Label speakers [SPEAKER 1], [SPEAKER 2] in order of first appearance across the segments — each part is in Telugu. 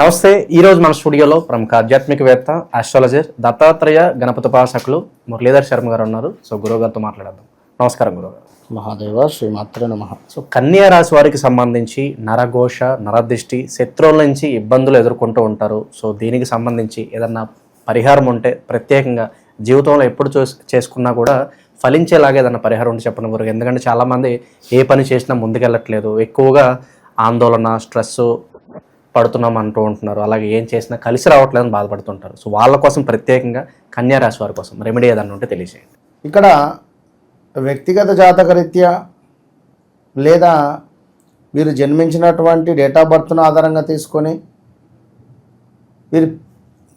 [SPEAKER 1] నమస్తే. ఈరోజు మన స్టూడియోలో ప్రముఖ ఆధ్యాత్మికవేత్త ఆస్ట్రాలజర్ దత్తాత్రేయ గణపతి ఉపాసకులు మురళీధర్ శర్మ గారు ఉన్నారు. సో గురువు గారితో మాట్లాడదాం. నమస్కారం గురువు గారు.
[SPEAKER 2] మహాదేవ శ్రీమాత్రే నమః.
[SPEAKER 1] సో కన్యా రాశి వారికి సంబంధించి నరఘోష, నరదిష్టి, శత్రువుల నుంచి ఇబ్బందులు ఎదుర్కొంటూ ఉంటారు. సో దీనికి సంబంధించి ఏదన్నా పరిహారం ఉంటే ప్రత్యేకంగా జీవితంలో ఎప్పుడు చేసుకున్నా కూడా ఫలించేలాగా ఏదన్నా పరిహారం ఉంటే చెప్పండి గురువు. ఎందుకంటే చాలామంది ఏ పని చేసినా ముందుకెళ్ళట్లేదు, ఎక్కువగా ఆందోళన, స్ట్రెస్ పడుతున్నాం అంటూ ఉంటున్నారు. అలాగే ఏం చేసినా కలిసి రావట్లేదని బాధపడుతుంటారు. సో వాళ్ళ కోసం ప్రత్యేకంగా కన్యా రాశి వారి కోసం రెమెడీ ఏదన్నా ఉంటే తెలియజేయండి.
[SPEAKER 2] ఇక్కడ వ్యక్తిగత జాతకరీత్యా లేదా వీరు జన్మించినటువంటి డేట్ ఆఫ్ బర్త్ను ఆధారంగా తీసుకొని వీరి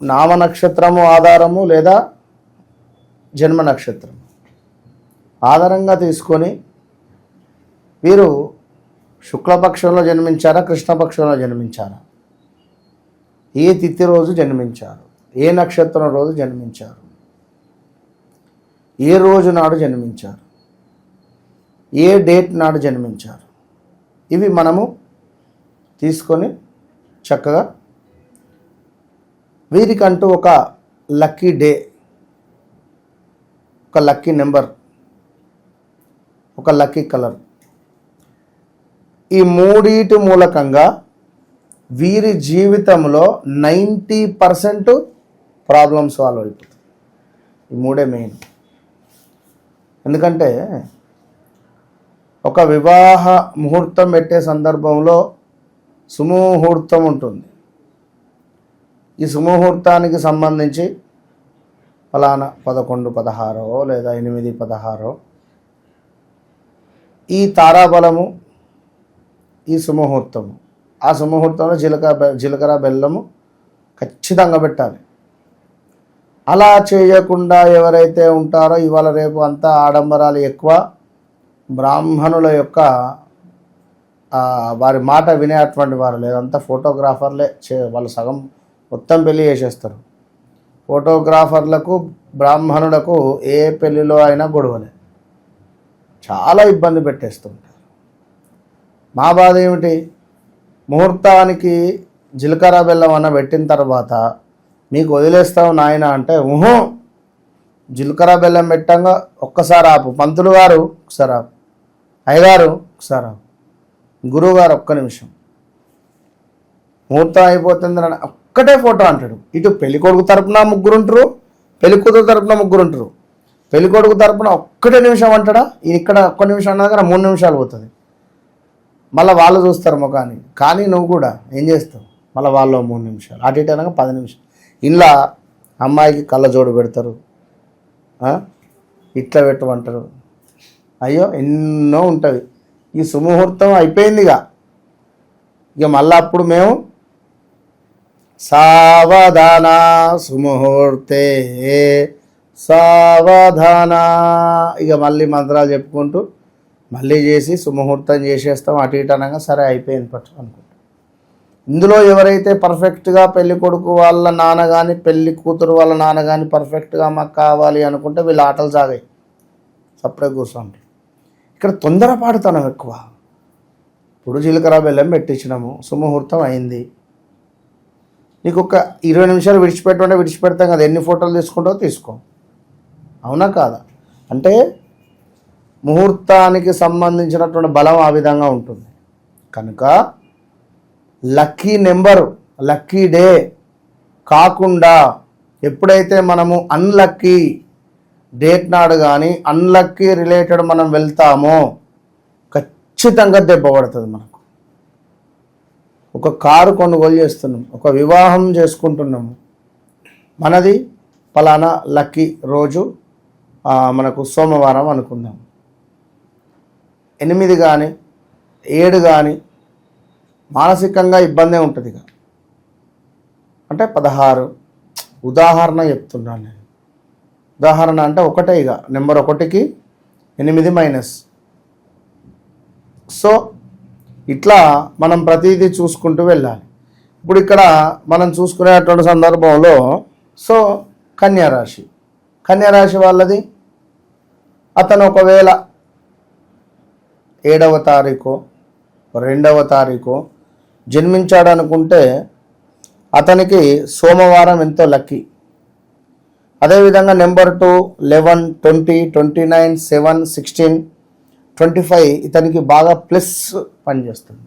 [SPEAKER 2] నామ నక్షత్రము ఆధారము లేదా జన్మ నక్షత్రం ఆధారంగా తీసుకొని వీరు శుక్లపక్షంలో జన్మించారా, కృష్ణపక్షంలో జన్మించారా, ఏ తిథి రోజు జన్మించారు, ఏ నక్షత్రం రోజు జన్మించారు, ఏ రోజు నాడు జన్మించారు, ఏ డేట్ నాడు జన్మించారు, ఇవి మనము తీసుకొని చక్కగా వీరికంటూ ఒక లక్కీ డే, ఒక లక్కీ నెంబర్, ఒక లక్కీ కలర్, ఈ మూడిటి మూలకంగా వీరి జీవితంలో 90% ప్రాబ్లమ్ సాల్వ్ అయిపోతుంది. ఈ మూడే మెయిన్. ఎందుకంటే ఒక వివాహ ముహూర్తం పెట్టే సందర్భంలో సుముహూర్తం ఉంటుంది. ఈ సుముహూర్తానికి సంబంధించి ఫలానా 11, 16 లేదా 8, 16 ఈ తారాబలము, ఈ సుముహూర్తము, ఆ సుముహూర్తంలో జీలకర్ర బెల్లము ఖచ్చితంగా పెట్టాలి. అలా చేయకుండా ఎవరైతే ఉంటారో ఇవాళ రేపు అంతా ఆడంబరాలు ఎక్కువ, బ్రాహ్మణుల యొక్క వారి మాట వినేటువంటి వారు లేదంతా ఫోటోగ్రాఫర్లే వాళ్ళు సగం మొత్తం పెళ్ళి చేసేస్తారు. ఫోటోగ్రాఫర్లకు బ్రాహ్మణులకు ఏ పెళ్ళిలో అయినా గొడవలే, చాలా ఇబ్బంది పెట్టేస్తుంటారు. మా బాధ ఏమిటి, ముహూర్తానికి జీలకర్ర బెల్లం అన్న పెట్టిన తర్వాత మీకు వదిలేస్తావు నాయన అంటే, జీలకర్ర బెల్లం పెట్టంగా ఒక్కసారి ఆపు, పంతులు గారు ఒకసారి ఆపు, అయ్యగారు ఒకసారి ఆపు, గురువు గారు ఒక్క నిమిషం, ముహూర్తం అయిపోతుందని ఒక్కటే ఫోటో అంటాడు. ఇటు పెళ్ళికొడుకు తరపున ముగ్గురుంటారు, పెళ్ళికూతురు తరపున ముగ్గురుంటారు. పెళ్ళికొడుకు తరపున ఒక్కటే నిమిషం అంటాడా, ఇక్కడ ఒక్క నిమిషం అన్నా కానీ 3 నిమిషాలు పోతుంది. మళ్ళీ వాళ్ళు చూస్తారు ముఖాన్ని. కానీ నువ్వు కూడా ఏం చేస్తావు, మళ్ళీ వాళ్ళు 3 నిమిషాలు, అటు ఇటు అనగా 10 నిమిషాలు. ఇలా అమ్మాయికి కళ్ళజోడు పెడతారు, ఇట్లా పెట్టమంటారు. అయ్యో ఎన్నో ఉంటుంది. ఈ సుముహూర్తం అయిపోయిందిగా, ఇక మళ్ళీ అప్పుడు మేము సావధాన సుముహూర్తే సావధాన, ఇక మళ్ళీ మంత్రాలు చెప్పుకుంటూ మళ్ళీ చేసి సుముహూర్తం చేసేస్తాం. అటు ఇటు అనగా సరే అయిపోయింది పట్టు అనుకుంటాం. ఇందులో ఎవరైతే పర్ఫెక్ట్గా పెళ్లి కొడుకు వాళ్ళ నాన్న కానీ పెళ్లి కూతురు వాళ్ళ నాన్న కానీ పర్ఫెక్ట్గా మాకు కావాలి అనుకుంటే వీళ్ళు ఆటలు సాగాయి, సపరేట్ కూర్చోండి. ఇక్కడ తొందరపాటుతనం ఎక్కువ. ఇప్పుడు జీలకర్ర బెల్లం పెట్టించినాము, సుముహూర్తం అయింది, నీకు ఒక 20 నిమిషాలు విడిచిపెట్టమంటే విడిచిపెడతాం కదా, ఎన్ని ఫోటోలు తీసుకుంటావో తీసుకో, అవునా కాదా? అంటే ముహూర్తానికి సంబంధించినటువంటి బలం ఆ విధంగా ఉంటుంది. కనుక లక్కీ నెంబరు, లక్కీ డే కాకుండా ఎప్పుడైతే మనము అన్లక్కీ డేట్ నాడు కానీ అన్లక్కీ రిలేటెడ్ మనం వెళ్తామో ఖచ్చితంగా దెబ్బ పడుతుంది. మనకు ఒక కారు కొనుగోలు చేస్తున్నాం, ఒక వివాహం చేసుకుంటున్నాము, మనది ఫలానా లక్కీ రోజు మనకు సోమవారం అనుకుందాం, 8 కానీ 7 కానీ మానసికంగా ఇబ్బందే ఉంటుంది. ఇక అంటే 16 ఉదాహరణ చెప్తున్నాను నేను. ఉదాహరణ అంటే ఒకటే, ఇక నెంబర్ 1కి 8 మైనస్. సో ఇట్లా మనం ప్రతిదీ చూసుకుంటూ వెళ్ళాలి. ఇప్పుడు ఇక్కడ మనం చూసుకునేటువంటి సందర్భంలో సో కన్యారాశి వాళ్ళది అతను ఒకవేళ 7వ తారీఖు 2వ తారీఖు జన్మించాడు అనుకుంటే అతనికి సోమవారం ఎంతో లక్కీ. అదేవిధంగా నెంబర్ 2, 11, 20, 29, 7, 16, 25 ఇతనికి బాగా ప్లస్ పనిచేస్తుంది.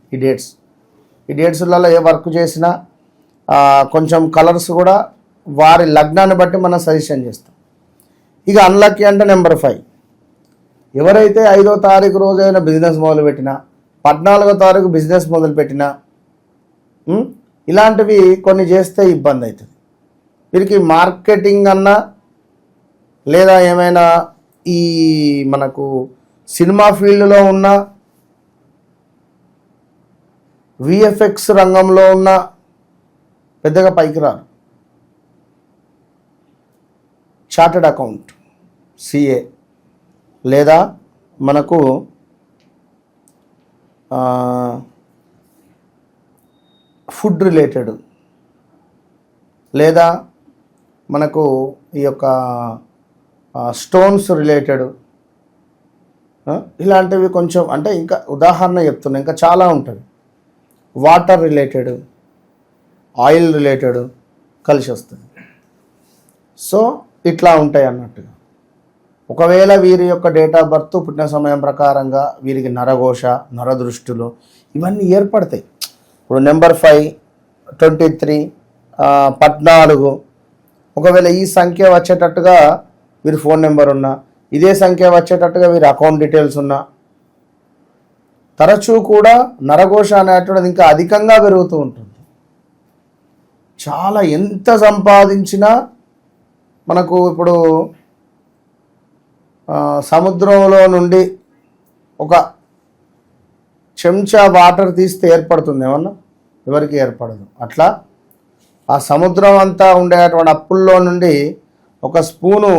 [SPEAKER 2] ఈ డేట్స్లలో ఏ వర్క్ చేసినా కొంచెం కలర్స్ కూడా వారి లగ్నాన్ని బట్టి మనం సజెషన్ చేస్తాం. ఇక అన్లక్కీ అంటే నెంబర్ 5. ఎవరైతే 5వ తారీఖు రోజైనా బిజినెస్ మొదలుపెట్టినా, 14వ తారీఖు బిజినెస్ మొదలుపెట్టినా, ఇలాంటివి కొన్ని చేస్తే ఇబ్బంది అవుతుంది. వీరికి మార్కెటింగ్ అన్నా లేదా ఏమైనా ఈ మనకు సినిమా ఫీల్డ్లో ఉన్న విఎఫ్ఎక్స్ రంగంలో ఉన్న పెద్దగా పైకి రారు. చార్టెడ్ అకౌంట్, సిఏ లేదా మనకు ఫుడ్ రిలేటెడ్ లేదా మనకు ఈ యొక్క స్టోన్స్ రిలేటెడ్ ఇలాంటివి కొంచెం అంటే ఇంకా ఉదాహరణ చెప్తున్నా, ఇంకా చాలా ఉంటుంది. వాటర్ రిలేటెడ్, ఆయిల్ రిలేటెడ్ కలిసి వస్తుంది. సో ఇట్లా ఉంటాయి అన్నట్టుగా. ఒకవేళ వీరి యొక్క డేట్ ఆఫ్ బర్త్ పుట్టిన సమయం ప్రకారంగా వీరికి నరఘోష, నరదృష్టులు ఇవన్నీ ఏర్పడతాయి. ఇప్పుడు నెంబర్ 5, 23, 14 ఒకవేళ ఈ సంఖ్య వచ్చేటట్టుగా వీరి ఫోన్ నెంబర్ ఉన్నా, ఇదే సంఖ్య వచ్చేటట్టుగా వీరి అకౌంట్ డీటెయిల్స్ ఉన్నా, తరచూ కూడా నరఘోష అనేటువంటిది ఇంకా అధికంగా పెరుగుతూ ఉంటుంది. చాలా ఎంత సంపాదించినా మనకు ఇప్పుడు సముద్రంలో నుండి ఒక చెంచా వాటర్ తీస్తే ఏర్పడుతుంది ఏమన్నా? ఎవరికి ఏర్పడదు. అట్లా ఆ సముద్రం అంతా ఉండేటువంటి అప్పుల్లో నుండి ఒక స్పూను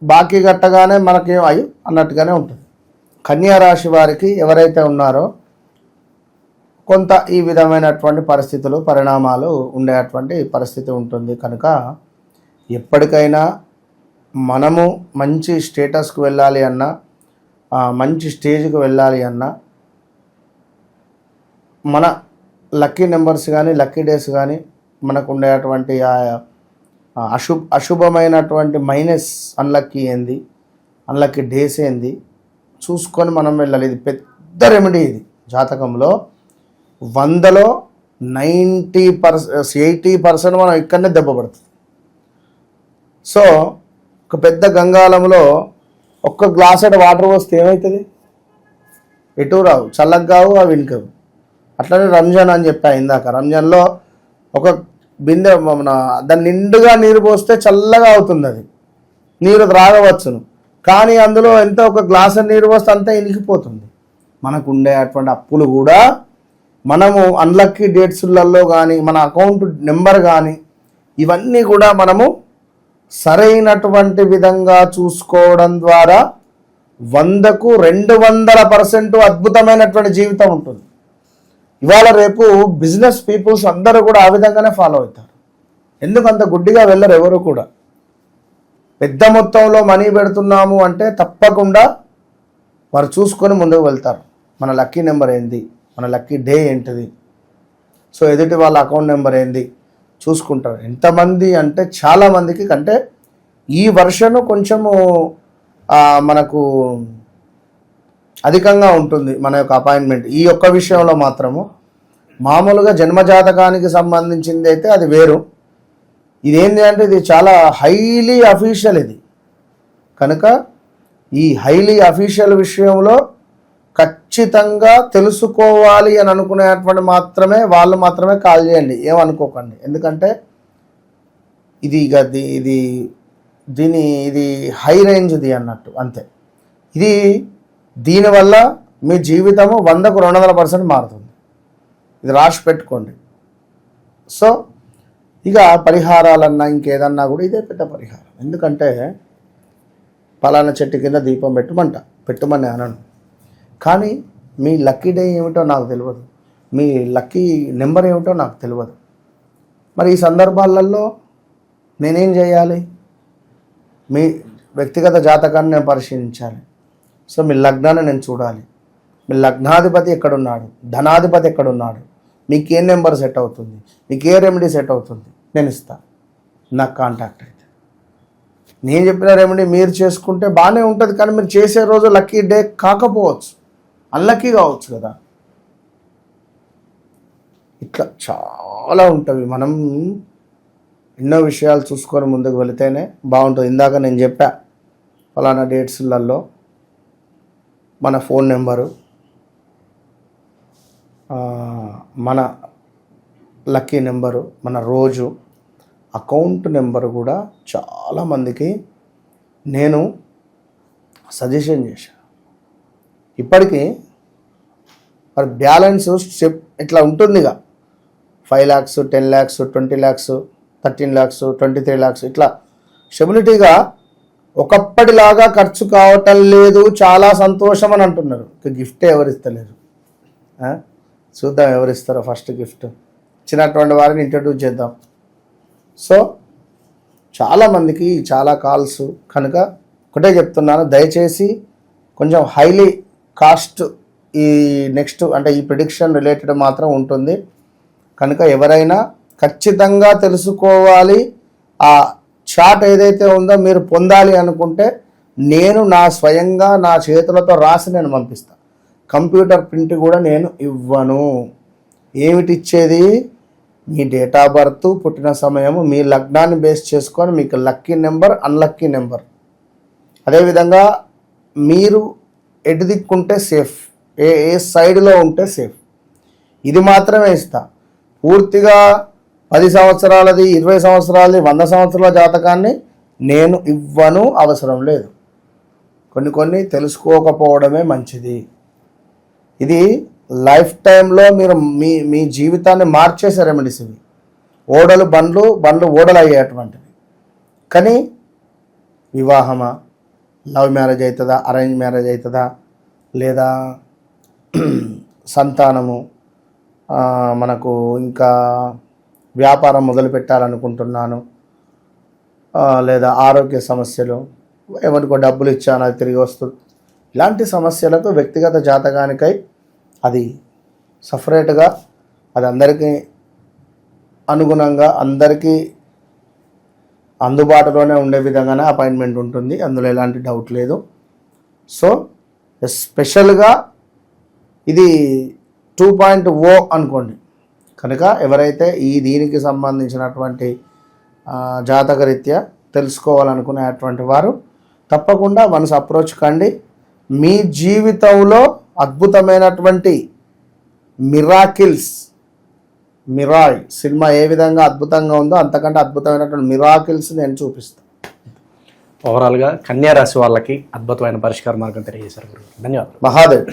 [SPEAKER 2] బాకీ కట్టగానే మనకేం అయ్యో అన్నట్టుగానే ఉంటుంది. కన్యా రాశి వారికి ఎవరైతే ఉన్నారో కొంత ఈ విధమైనటువంటి పరిస్థితులు, పరిణామాలు ఉండేటువంటి పరిస్థితి ఉంటుంది. కనుక ఎప్పటికైనా మనము మంచి స్టేటస్కి వెళ్ళాలి అన్నా, మంచి స్టేజ్కి వెళ్ళాలి అన్నా మన లక్కీ నెంబర్స్ కానీ, లక్కీ డేస్ కానీ, మనకు ఉండేటువంటి అశుభమైనటువంటి మైనస్ అన్లక్కీ ఏంది, అన్లక్కీ డేస్ ఏంది చూసుకొని మనం వెళ్ళాలి. ఇది పెద్ద రెమెడీ. ఇది జాతకంలో 100లో 80% మనం ఇక్కడనే దెబ్బ పడుతుంది. సో ఒక పెద్ద గంగాళంలో ఒక్క గ్లాసెడ్ వాటర్ వస్తే ఏమవుతుంది? ఎటు రావు, చల్లగా కావు, అవి వినికవు. అట్లనే రంజాన్ అని చెప్పా ఇందాక. రంజాన్లో ఒక బిందె దాన్ని నిండుగా నీరు పోస్తే చల్లగా అవుతుంది. అది నీరు త్రాగవచ్చును, కానీ అందులో ఎంత ఒక గ్లాసు నీరు పోస్తే అంతా ఇనికిపోతుంది. మనకు ఉండేటువంటి అప్పులు కూడా మనము అన్లక్కీ డేట్స్లలో కానీ, మన అకౌంట్ నెంబర్ కానీ, ఇవన్నీ కూడా మనము సరైనటువంటి విధంగా చూసుకోవడం ద్వారా 100కు 200% అద్భుతమైనటువంటి జీవితం ఉంటుంది. ఇవాళ రేపు బిజినెస్ పీపుల్స్ అందరూ కూడా ఆ విధంగానే ఫాలో అవుతారు. ఎందుకు అంత గుడ్డిగా వెళ్ళరు ఎవరు కూడా. పెద్ద మొత్తంలో మనీ పెడుతున్నాము అంటే తప్పకుండా వారు చూసుకొని ముందుకు వెళ్తారు. మన లక్కీ నెంబర్ ఏంది, మన లక్కీ డే ఏంటిది, సో ఎదుటి వాళ్ళ అకౌంట్ నెంబర్ ఏంది చూసుకుంటారు. ఎంతమంది అంటే చాలామందికి అంటే ఈ వర్షను కొంచెము మనకు అధికంగా ఉంటుంది మన యొక్క అపాయింట్మెంట్. ఈ ఒక్క విషయంలో మాత్రము మామూలుగా జన్మజాతకానికి సంబంధించింది అయితే అది వేరు. ఇదేంటి అంటే ఇది చాలా హైలీ అఫీషియల్ ఇది. కనుక ఈ హైలీ అఫీషియల్ విషయంలో ఖచ్చితంగా తెలుసుకోవాలి అని అనుకునేటువంటి వాళ్ళు మాత్రమే కాల్ చేయండి, ఏమనుకోకండి. ఎందుకంటే ఇది ఇది హై రేంజ్ది అన్నట్టు అంతే. దీనివల్ల మీ జీవితము 100కు 200% మారుతుంది. ఇది రాసి పెట్టుకోండి. సో ఇక పరిహారాలన్నా ఇంకేదన్నా కూడా ఇదే పెద్ద పరిహారం. ఎందుకంటే పలానా చెట్టు కింద దీపం పెట్టమని అనను, కానీ మీ లక్కీ డే ఏమిటో నాకు తెలియదు, మీ లక్కీ నెంబర్ ఏమిటో నాకు తెలియదు. మరి ఈ సందర్భాలలో నేనేం చేయాలి? మీ వ్యక్తిగత జాతకాన్ని నేను పరిశీలించాలి. సో మీ లగ్నాన్ని నేను చూడాలి. మీ లగ్నాధిపతి ఎక్కడున్నాడు, ధనాధిపతి ఎక్కడున్నాడు, మీకు ఏ నెంబర్ సెట్ అవుతుంది, మీకు ఏ రెమెడీ సెట్ అవుతుంది, నేను ఇస్తాను. నాకు కాంటాక్ట్ అయితే నేను చెప్పిన రెమెడీ మీరు చేసుకుంటే బాగానే ఉంటుంది. కానీ మీరు చేసే రోజు లక్కీ డే కాకపోవచ్చు, అన్లక్కీ కావచ్చు కదా. ఇట్లా చాలా ఉంటుంది. మనం ఎన్నో విషయాలు చూసుకొని ముందుకు వెళితేనే బాగుంటుంది. ఇందాక నేను చెప్పా ఫలానా డేట్స్లలో మన ఫోన్ నెంబరు, మన లక్కీ నెంబరు, మన రోజు అకౌంట్ నెంబరు కూడా చాలామందికి నేను సజెషన్ చేశాను. ఇప్పటికీ మరి బ్యాలెన్స్ స్టెప్ ఇట్లా ఉంటుందిగా 5 lakhs, 10 lakhs, 20 lakhs, 13 lakhs, 23 lakhs ఇట్లా స్టెబిలిటీగా ఒకప్పటిలాగా ఖర్చు కావటం లేదు. చాలా సంతోషం అని అంటున్నారు. గిఫ్ట్ ఎవరిస్తలేరు. చూద్దాం ఎవరిస్తారో ఫస్ట్ గిఫ్ట్. ఇచ్చినటువంటి వారిని ఇంట్రడ్యూస్ చేద్దాం. సో చాలామందికి చాలా కాల్స్ కనుక ఒకటే చెప్తున్నాను, దయచేసి కొంచెం హైలీ కాస్ట్ ఈ నెక్స్ట్ అంటే ఈ ప్రిడిక్షన్ రిలేటెడ్ మాత్రం ఉంటుంది కనుక ఎవరైనా ఖచ్చితంగా తెలుసుకోవాలి, ఆ చార్ట్ ఏదైతే ఉందో మీరు పొందాలి అనుకుంటే నేను నా స్వయంగా నా చేతులతో రాసి నేను పంపిస్తాను. కంప్యూటర్ ప్రింట్ కూడా నేను ఇవ్వను. ఏమిటి ఇచ్చేది? మీ డేట్ ఆఫ్ బర్త్, పుట్టిన సమయము, మీ లగ్నాన్ని బేస్ చేసుకొని మీకు లక్కీ నెంబర్, అన్లక్కీ నెంబర్, అదేవిధంగా మీరు ఎటు దిక్కుంటే సేఫ్, ఏ సైడ్లో ఉంటే సేఫ్, ఇది మాత్రమే ఇస్తా. పూర్తిగా 10 సంవత్సరాలది, 20 సంవత్సరాలది, 100 సంవత్సరాల జాతకాన్ని నేను ఇవ్వను, అవసరం లేదు. కొన్ని తెలుసుకోకపోవడమే మంచిది. ఇది లైఫ్ టైంలో మీరు మీ జీవితాన్ని మార్చేసే రెమెడీస్ ఇవి. ఓడలు బండ్లు ఓడలు అయ్యేటువంటివి. కానీ వివాహమా, లవ్ మ్యారేజ్ అవుతుందా, అరేంజ్ మ్యారేజ్ అవుతుందా, లేదా సంతానము, మనకు ఇంకా వ్యాపారం మొదలు పెట్టాలనుకుంటున్నాను, లేదా ఆరోగ్య సమస్యలు, ఎవరికో డబ్బులు ఇచ్చాను అది తిరిగి వస్తుంది, ఇలాంటి సమస్యలకు వ్యక్తిగత జాతకానికై అది సపరేట్గా అది అందరికీ అనుగుణంగా అందరికీ అందుబాటులోనే ఉండే విధంగానే అపాయింట్మెంట్ ఉంటుంది. అందులో ఎలాంటి డౌట్ లేదు. సో స్పెషల్గా ఇది 2.0 అనుకోండి. కనుక ఎవరైతే దీనికి సంబంధించినటువంటి జాతకరీత్యా తెలుసుకోవాలనుకునేటువంటి వారు తప్పకుండా మనసు అప్రోచ్ కండి. మీ జీవితంలో అద్భుతమైనటువంటి మిరాయ్ సినిమా ఏ విధంగా అద్భుతంగా ఉందో అంతకంటే అద్భుతమైనటువంటి మిరాకిల్స్ నేను చూపిస్తాను.
[SPEAKER 1] ఓవరాల్గా కన్యా రాశి వాళ్ళకి అద్భుతమైన పరిష్కార మార్గం తెలియజేశారు. ధన్యవాదాలు.
[SPEAKER 2] మహాదేవ్.